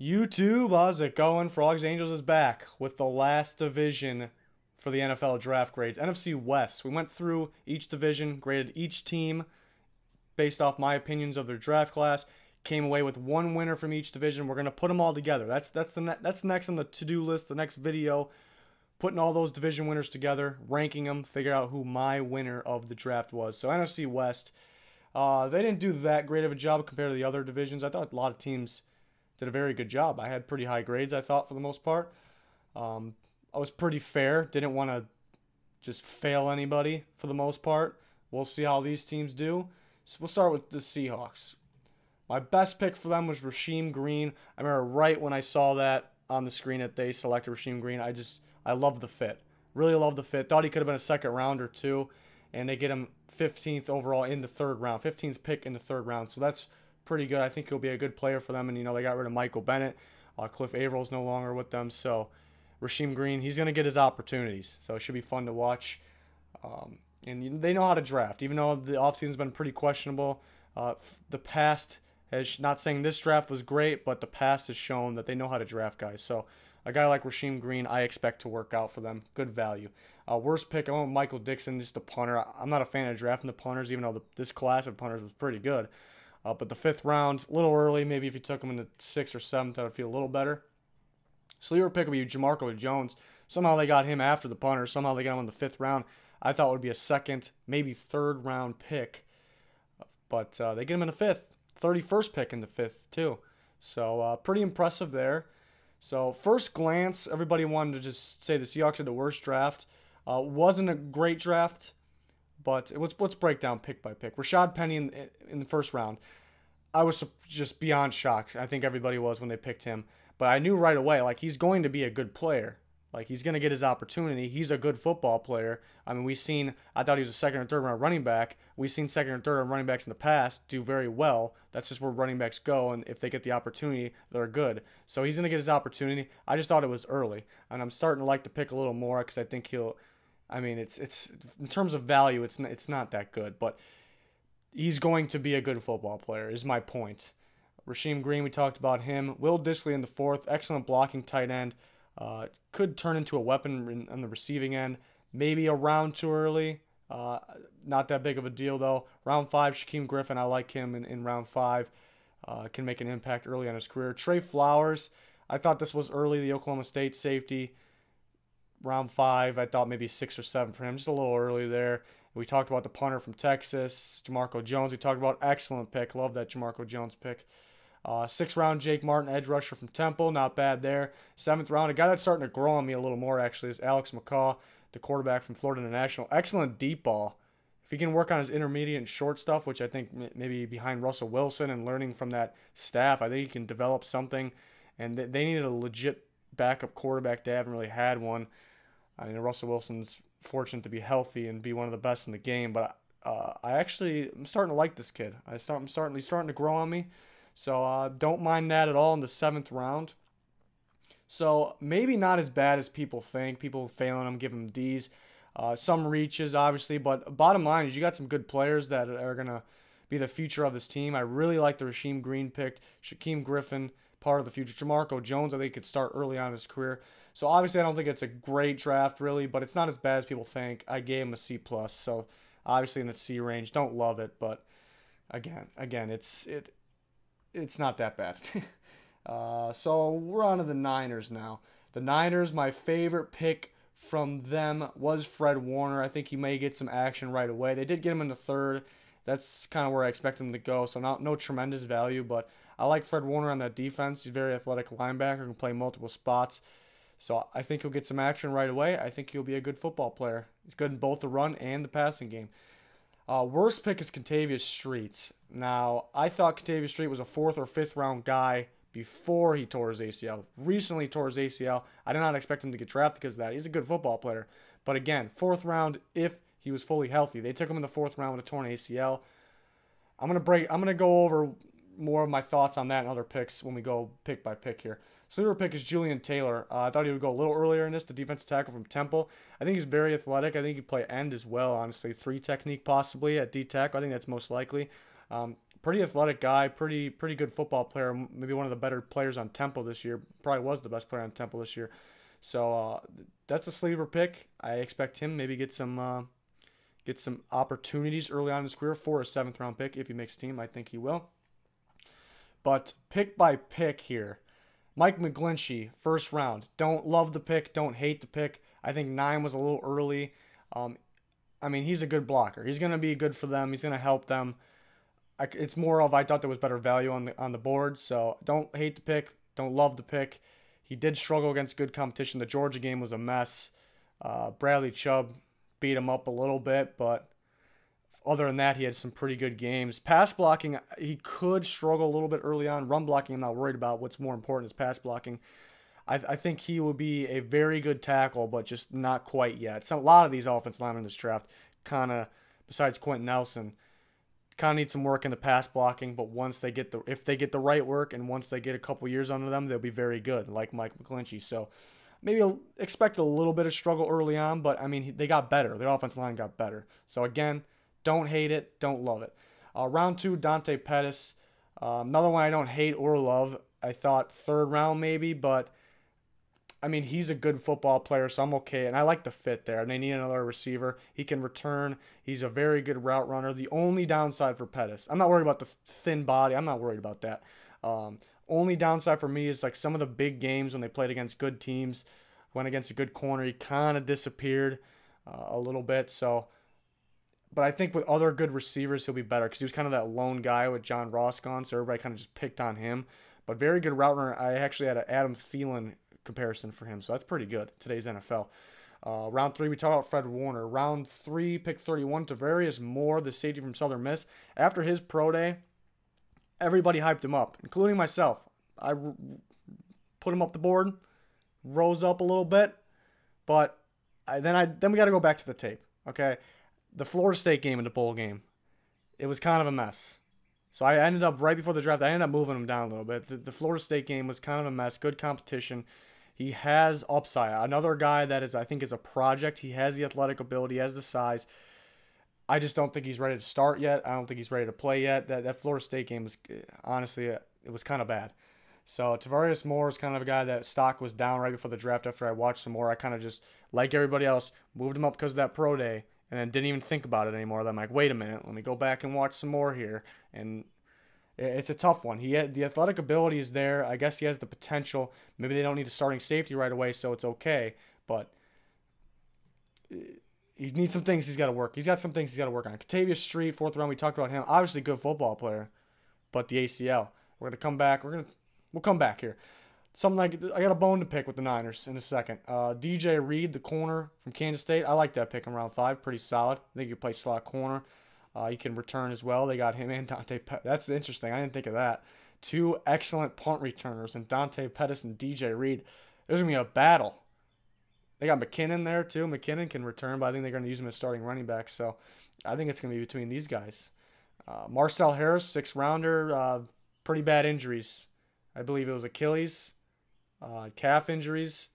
YouTube, how's it going? Frogs Angels is back with the last division for the NFL draft grades. NFC West. We went through each division, graded each team based off my opinions of their draft class. Came away with one winner from each division. We're gonna put them all together. That's next on the to-do list. The next video, putting all those division winners together, ranking them, figure out who my winner of the draft was. So NFC West, they didn't do that great of a job compared to the other divisions. I thought a lot of teams did a very good job. I had pretty high grades, I thought, for the most part. I was pretty fair. Didn't want to just fail anybody for the most part. We'll see how these teams do. So we'll start with the Seahawks. My best pick for them was Rasheem Green. I remember right when I saw that on the screen that they selected Rasheem Green, I love the fit. Really love the fit. Thought he could have been a second round or two, and they get him 15th overall in the third round. 15th pick in the third round. So that's pretty good. I think he'll be a good player for them. And, they got rid of Michael Bennett. Cliff Avrill's no longer with them. So Rasheem Green, he's going to get his opportunities. So it should be fun to watch. And they know how to draft. Even though the offseason's been pretty questionable, the past has, not saying this draft was great, but the past has shown that they know how to draft guys. So a guy like Rasheem Green, I expect to work out for them. Good value. Worst pick, I went with Michael Dixon, just the punter. I'm not a fan of drafting the punters, even though this class of punters was pretty good. But the fifth round, a little early. Maybe if you took him in the 6th or 7th, I would feel a little better. Sleeper pick would be Jamarco Jones. Somehow they got him after the punter. Somehow they got him in the 5th round. I thought it would be a 2nd, maybe 3rd round pick. But they get him in the 5th. 31st pick in the 5th, too. So pretty impressive there. So first glance, everybody wanted to just say the Seahawks had the worst draft. Wasn't a great draft. But let's break down pick by pick. Rashad Penny in the 1st round. I was just beyond shocked. I think everybody was when they picked him. But I knew right away, he's going to be a good player. He's going to get his opportunity. He's a good football player. I mean, I thought he was a 2nd or 3rd round running back. We've seen 2nd and 3rd round running backs in the past do very well. That's just where running backs go. And if they get the opportunity, they're good. So he's going to get his opportunity. I just thought it was early. And I'm starting to like the pick a little more because I think it's in terms of value, it's not that good, but he's going to be a good football player, is my point. Rasheem Green, we talked about him. Will Dissly in the 4th, excellent blocking tight end. Could turn into a weapon on the receiving end. Maybe a round too early. Not that big of a deal, though. Round 5, Shaquem Griffin, I like him in round 5. Can make an impact early on his career. Trey Flowers, I thought this was early, the Oklahoma State safety. Round 5, I thought maybe 6 or 7 for him, just a little early there. We talked about the punter from Texas, Jamarco Jones. We talked about excellent pick. Love that Jamarco Jones pick. 6th round, Jake Martin, edge rusher from Temple. Not bad there. 7th round, a guy that's starting to grow on me a little more, actually, is Alex McCaw, the quarterback from Florida International. Excellent deep ball. If he can work on his intermediate and short stuff, which I think maybe behind Russell Wilson and learning from that staff, I think he can develop something. And they needed a legit backup quarterback. They haven't really had one. I mean, Russell Wilson's fortunate to be healthy and be one of the best in the game, but I'm starting to like this kid. He's starting to grow on me, so don't mind that at all in the 7th round. So maybe not as bad as people think. People failing him, giving him D's. Some reaches, obviously, but bottom line is you got some good players that are going to be the future of this team. I really like the Rasheem Green pick, Shaquem Griffin, part of the future. Jamarco Jones, I think, could start early on in his career. So obviously I don't think it's a great draft really, but it's not as bad as people think. I gave him a C+, so obviously in the C range. Don't love it, but again, it's not that bad. So we're on to the Niners now. The Niners, my favorite pick from them was Fred Warner. I think he may get some action right away. They did get him in the 3rd. That's kind of where I expect him to go. So no tremendous value, but I like Fred Warner on that defense. He's a very athletic linebacker, can play multiple spots. So I think he'll get some action right away. I think he'll be a good football player. He's good in both the run and the passing game. Worst pick is Kentavius Street. Now, I thought Kentavius Street was a 4th or 5th round guy before he tore his ACL. Recently tore his ACL. I did not expect him to get drafted because of that. He's a good football player. But again, 4th round if he was fully healthy. They took him in the 4th round with a torn ACL. I'm gonna go over more of my thoughts on that and other picks when we go pick by pick here. Sleeper pick is Julian Taylor. I thought he would go a little earlier in this, the defensive tackle from Temple. I think he's very athletic. I think he could play end as well, honestly. 3 technique possibly at D tackle. I think that's most likely. Pretty athletic guy, pretty good football player. Maybe one of the better players on Temple this year. Probably was the best player on Temple this year. So that's a sleeper pick. I expect him maybe get some opportunities early on in his career for a 7th-round pick if he makes a team. I think he will. But pick by pick here. Mike McGlinchey, 1st round. Don't love the pick. Don't hate the pick. I think 9 was a little early. I mean, he's a good blocker. He's going to be good for them. He's going to help them. It's more of I thought there was better value on the board. So don't hate the pick. Don't love the pick. He did struggle against good competition. The Georgia game was a mess. Bradley Chubb beat him up a little bit, but other than that, he had some pretty good games. Pass blocking, he could struggle a little bit early on. Run blocking, I'm not worried about. What's more important is pass blocking. I think he will be a very good tackle, but just not quite yet. So a lot of these offensive linemen in this draft, kind of, besides Quentin Nelson, kind of need some work in the pass blocking. But if they get the right work, and once they get a couple years under them, they'll be very good, like Mike McGlinchey. So maybe expect a little bit of struggle early on, but I mean they got better. Their offensive line got better. So again, don't hate it, don't love it. Round 2, Dante Pettis. Another one I don't hate or love. I thought 3rd round maybe, but I mean, he's a good football player, so I'm okay. And I like the fit there. And they need another receiver. He can return. He's a very good route runner. The only downside for Pettis, I'm not worried about the thin body. I'm not worried about that. Only downside for me is like some of the big games when they played against good teams, went against a good corner, he kind of disappeared a little bit. So, but I think with other good receivers, he'll be better because he was kind of that lone guy with John Ross gone, so everybody kind of just picked on him. But very good route runner. I actually had an Adam Thielen comparison for him, so that's pretty good. Today's NFL. Round 3, we talked about Fred Warner. Round 3, pick 31, Tavarius Moore, the safety from Southern Miss. After his pro day, everybody hyped him up, including myself. I put him up the board, rose up a little bit, but then we got to go back to the tape. Okay, the Florida State game and the bowl game, it was kind of a mess. So I ended up, right before the draft, I ended up moving him down a little bit. The Florida State game was kind of a mess. Good competition. He has upside. Another guy that I think is a project. He has the athletic ability, he has the size. I just don't think he's ready to start yet. I don't think he's ready to play yet. That Florida State game was, honestly, it was kind of bad. So Tavarius Moore is kind of a guy that stock was down right before the draft. After I watched some more, I kind of just, like everybody else, moved him up because of that pro day, and then didn't even think about it anymore. Then I'm like, wait a minute, let me go back and watch some more here. And it's a tough one. The athletic ability is there. I guess he has the potential. Maybe they don't need a starting safety right away, so it's okay. But he needs some things he's got to work. He's got some things he's got to work on. Katavius Street, 4th round, we talked about him. Obviously, good football player, but the ACL. We're gonna come back. We'll come back here. Something like, I got a bone to pick with the Niners in a second. DJ Reed, the corner from Kansas State. I like that pick in round 5. Pretty solid. I think he can play slot corner. He can return as well. They got him and Dante Pettis. That's interesting. I didn't think of that. 2 excellent punt returners in Dante Pettis and DJ Reed. There's going to be a battle. They got McKinnon there too. McKinnon can return, but I think they're going to use him as starting running back. So I think it's going to be between these guys. Marcel Harris, 6th rounder. Pretty bad injuries. I believe it was Achilles, calf injuries.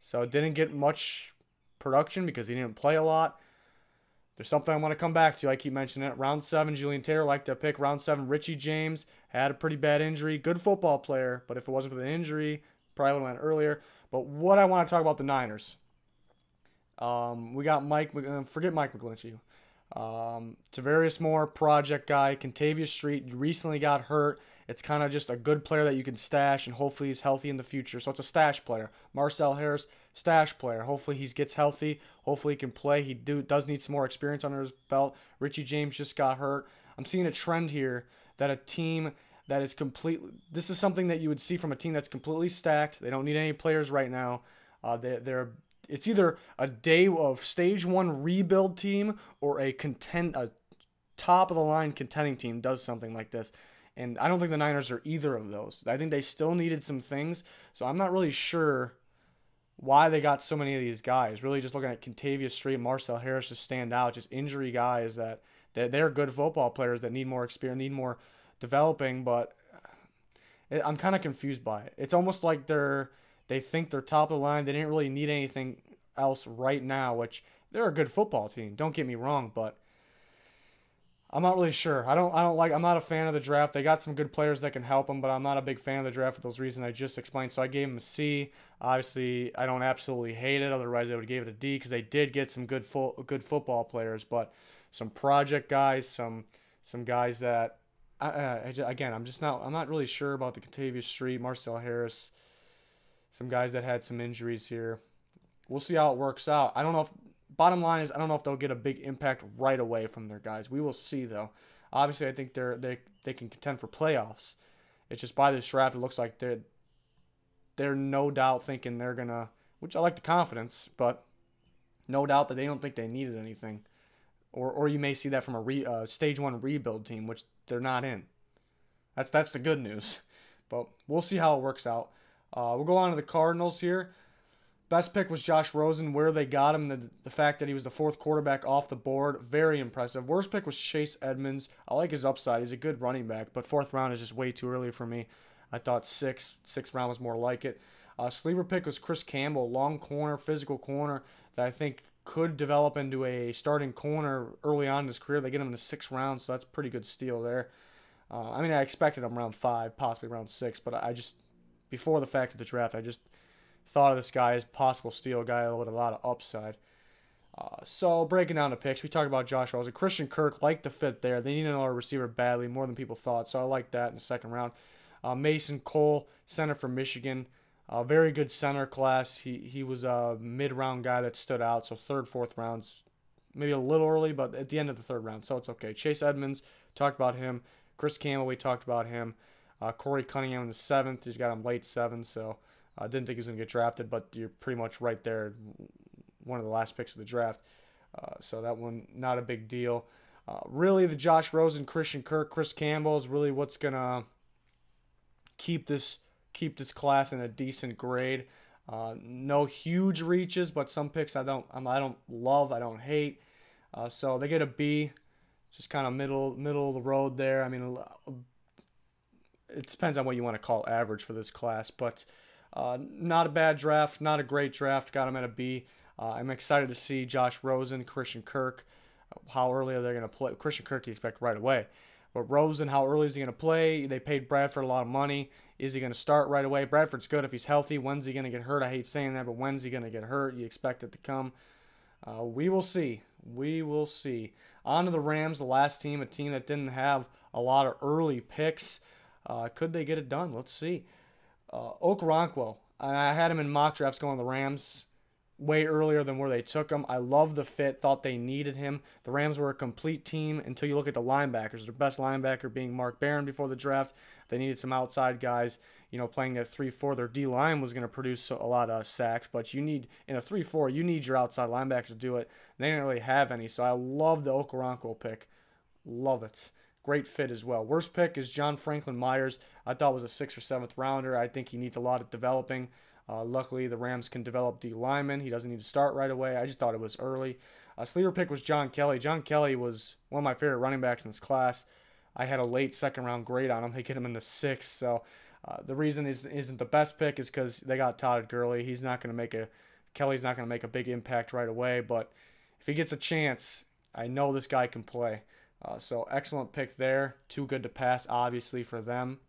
So didn't get much production because he didn't play a lot. There's something I want to come back to. I keep mentioning it. Round 7, Julian Taylor, liked that pick. Round 7, Richie James, had a pretty bad injury. Good football player, but if it wasn't for the injury, probably would have went earlier. But what I want to talk about the Niners. We got forget Mike McGlinchey. Tavarius Moore, project guy. Kentavious Street recently got hurt. It's kind of just a good player that you can stash, and hopefully he's healthy in the future. So it's a stash player. Marcel Harris, stash player. Hopefully he gets healthy. Hopefully he can play. He does need some more experience under his belt. Richie James just got hurt. I'm seeing a trend here that a team that is completely... This is something that you would see from a team that's completely stacked. They don't need any players right now. It's either a day of stage 1 rebuild team or a top-of-the-line contending team does something like this. And I don't think the Niners are either of those. I think they still needed some things. So I'm not really sure why they got so many of these guys. Really just looking at Kentavious Street, Marcel Harris just stand out. Just injury guys that they're good football players that need more experience, need more developing. But I'm kind of confused by it. It's almost like they think they're top of the line. They didn't really need anything else right now, which they're a good football team. Don't get me wrong, but I'm not really sure. I'm not a fan of the draft. They got some good players that can help them, but I'm not a big fan of the draft for those reasons I just explained. So I gave him a C. Obviously, I don't absolutely hate it. Otherwise, I would give it a D because they did get some good football players, but some project guys, some guys that again, I'm not really sure about the Kentavious Street, Marcel Harris, some guys that had some injuries here. We'll see how it works out. I don't know if bottom line is I don't know if they'll get a big impact right away from their guys. We will see though. Obviously, I think they can contend for playoffs. It's just by this draft, it looks like they're no doubt thinking they're gonna, which I like the confidence, but no doubt that they don't think they needed anything, or you may see that from a stage one rebuild team, which they're not in. That's the good news, but we'll see how it works out. We'll go on to the Cardinals here. Best pick was Josh Rosen. Where they got him, the fact that he was the fourth quarterback off the board, very impressive. Worst pick was Chase Edmonds. I like his upside. He's a good running back, but fourth round is just way too early for me. I thought sixth round was more like it. Sleeper pick was Chris Campbell, long corner, physical corner that I think could develop into a starting corner early on in his career. They get him in the sixth round, so that's a pretty good steal there. I mean, I expected him round 5, possibly round 6, but I just, before the fact of the draft, I just thought of this guy as possible steal guy with a lot of upside. So breaking down the picks, we talked about Josh Rosen. Christian Kirk, liked the fit there. They need another receiver badly, more than people thought, so I like that in the second round. Mason Cole, center from Michigan. Very good center class. He was a mid-round guy that stood out, so third, fourth rounds, maybe a little early, but at the end of the third round, so it's okay. Chase Edmonds, talked about him. Chris Campbell, we talked about him. Corey Cunningham in the 7th. He's got him late 7th, so I didn't think he was going to get drafted, but you're pretty much right there. One of the last picks of the draft. So that one, not a big deal. Really, the Josh Rosen, Christian Kirk, Chris Campbell is really what's going to keep this class in a decent grade. No huge reaches, but some picks I don't love, I don't hate. So they get a B. Just kind of middle of the road there. I mean, it depends on what you want to call average for this class, but not a bad draft, not a great draft. Got him at a B. I'm excited to see Josh Rosen, Christian Kirk. How early are they going to play? Christian Kirk you expect right away. But Rosen, how early is he going to play? They paid Bradford a lot of money. Is he going to start right away? Bradford's good if he's healthy. When's he going to get hurt? I hate saying that, but when's he going to get hurt? You expect it to come. We will see. We will see. On to the Rams, the last team, a team that didn't have a lot of early picks. Could they get it done? Let's see. Okoronkwo. I had him in mock drafts going to the Rams way earlier than where they took him. I love the fit. Thought they needed him. The Rams were a complete team until you look at the linebackers. Their best linebacker being Mark Barron before the draft. They needed some outside guys, playing at 3-4. Their D-line was going to produce a lot of sacks, but you need, in a 3-4, you need your outside linebackers to do it. They didn't really have any, so I love the Okoronkwo pick. Love it. Great fit as well. Worst pick is John Franklin Myers. I thought was a 6th or 7th rounder. I think he needs a lot of developing. Luckily, the Rams can develop D linemen. He doesn't need to start right away. I just thought it was early. Sleeper pick was John Kelly. John Kelly was one of my favorite running backs in this class. I had a late second-round grade on him. They get him in the 6th. So the reason isn't the best pick is because they got Todd Gurley. Kelly's not going to make a big impact right away. But if he gets a chance, I know this guy can play. So excellent pick there. Too good to pass, obviously, for them.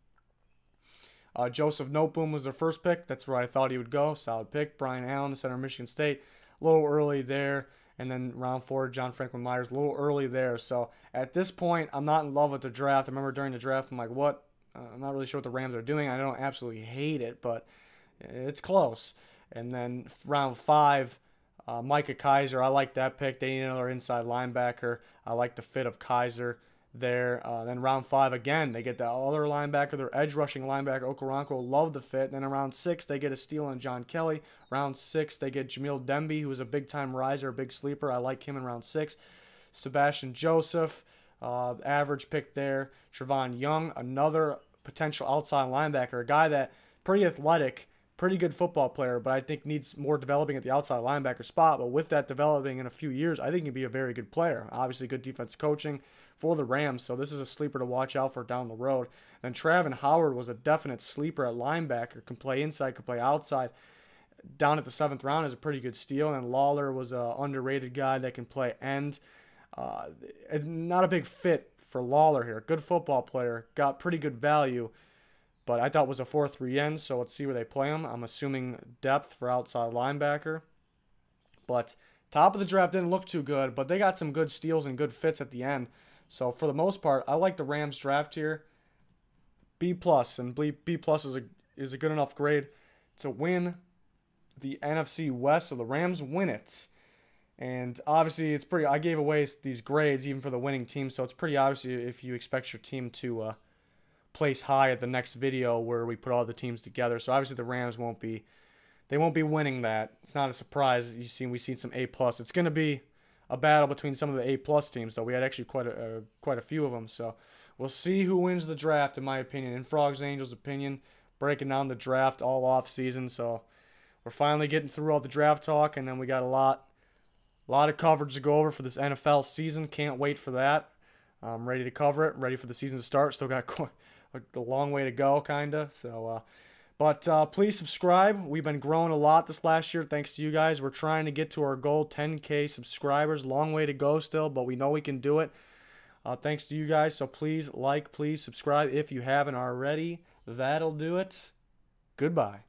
Joseph Noteboom was their first pick. That's where I thought he would go. Solid pick. Brian Allen, the center of Michigan State. A little early there. And then round 4, John Franklin Myers, a little early there. So at this point, I'm not in love with the draft. I remember during the draft, I'm like, what? I'm not really sure what the Rams are doing. I don't absolutely hate it, but it's close. And then round 5, Micah Kaiser. I like that pick. They need another inside linebacker. I like the fit of Kaiser there. Then round 5 again, they get the other linebacker, their edge rushing linebacker, Okoronkwo. Love the fit. And then around 6, they get a steal on John Kelly. Round 6, they get Jamil Demby, who is a big-time riser, a big sleeper. I like him in round 6. Sebastian Joseph, average pick there. Trevon Young, another potential outside linebacker, a guy that pretty athletic, pretty good football player, but I think needs more developing at the outside linebacker spot. But with that developing in a few years, I think he'd be a very good player. Obviously, good defense coaching for the Rams, so this is a sleeper to watch out for down the road. Then Travin Howard was a definite sleeper at linebacker, can play inside, can play outside. Down at the 7th round is a pretty good steal. And Lawler was an underrated guy that can play end. Not a big fit for Lawler here. Good football player. Got pretty good value, but I thought was a 4-3 end, so let's see where they play him. I'm assuming depth for outside linebacker. But top of the draft didn't look too good, but they got some good steals and good fits at the end. So for the most part, I like the Rams draft here. B+, and B+ is a good enough grade to win the NFC West, so the Rams win it. And obviously, it's pretty. I gave away these grades even for the winning team, so it's pretty obvious if you expect your team to place high at the next video where we put all the teams together. So obviously, the Rams won't be winning that. It's not a surprise. We've seen some A+. It's going to be a battle between some of the A+ teams, though. We had actually quite a few of them. So we'll see who wins the draft, in my opinion. In Frogs Angels' opinion, breaking down the draft all off season. So we're finally getting through all the draft talk, and then we got a lot of coverage to go over for this NFL season. Can't wait for that. I'm ready to cover it. Ready for the season to start. Still got a long way to go, kind of. So, but please subscribe. We've been growing a lot this last year thanks to you guys. We're trying to get to our goal, 10K subscribers. Long way to go still, but we know we can do it. Thanks to you guys. So please like, please subscribe if you haven't already. That'll do it. Goodbye.